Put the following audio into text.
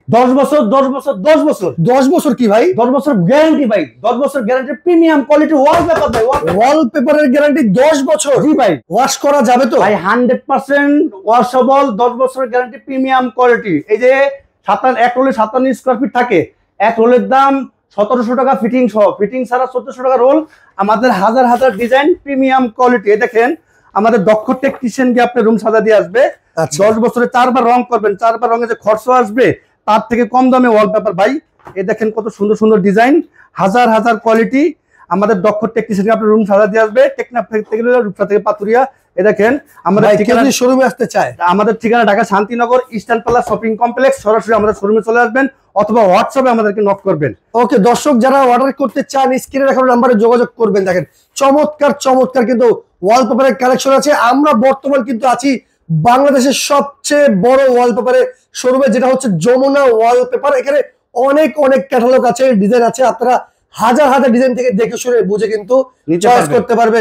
10 বছর 10 বছর 10 বছর 10 বছর কি ভাই? 10 বছর গ্যারান্টি ভাই, 10 বছর গ্যারান্টি, প্রিমিয়াম কোয়ালিটি ওয়ালপেপার ভাই, ওয়ালপেপারের গ্যারান্টি 10 বছর। জি ভাই। ওয়াশ করা যাবে তো ভাই? 100% ওয়াশেবল, 10 বছরের গ্যারান্টি, প্রিমিয়াম কোয়ালিটি। এই যে এক রোলে 57 স্কয়ার ফিট থাকে, এক রোলের দাম 1700 টাকা ফিটিং সহ, ফিটিং ছাড়া 1400 টাকা রোল। আমাদের হাজার হাজার ডিজাইন, প্রিমিয়াম কোয়ালিটি। এই দেখেন আমাদের দক্ষ টেকনিশিয়ান গিয়ে আপনার রুম সাজা দিয়ে আসবে। 10 বছরে 4 বার রং করবেন, 4 বার রঙে যে খরচ আসবে তার থেকে কম দামে ওয়ালপেপার ভাই। এই দেখেন কত সুন্দর সুন্দর ডিজাইন, হাজার হাজার কোয়ালিটি। আমাদের দক্ষ টেকনিশিয়ান আপনার রুম সাজা দিয়ে আসবে, টেকনাফ থেকে রূপসা থেকে পাতুরিয়া। এই দেখেন আমাদের ঠিকানা, শোরুমে আসতে চায়, আমাদের ঠিকানা Dhaka Shantinagar eastern plus shopping complex. সরাসরি আমাদের শোরুমে চলে আসবেন অথবা হোয়াটসঅ্যাপে আমাদেরকে নক করবেন। ওকে দর্শক, যারা অর্ডার করতে চান স্ক্রিনে রাখা নাম্বারে যোগাযোগ করবেন। দেখেন চমৎকার চমৎকার কিন্তু ওয়ালপেপারের কালেকশন আছে। আমরা বর্তমান কিন্তু আছি বাংলাদেশের সবচেয়ে বড় ওয়ালপেপারের শোরুমে, যেটা হচ্ছে যমুনা ওয়ালপেপার। এখানে অনেক অনেক ক্যাটালগ আছে, ডিজাইন আছে। আপনারা হাজার হাজার ডিজাইন থেকে দেখে শুনে বুঝে কিন্তু চয়েস করতে পারবেন।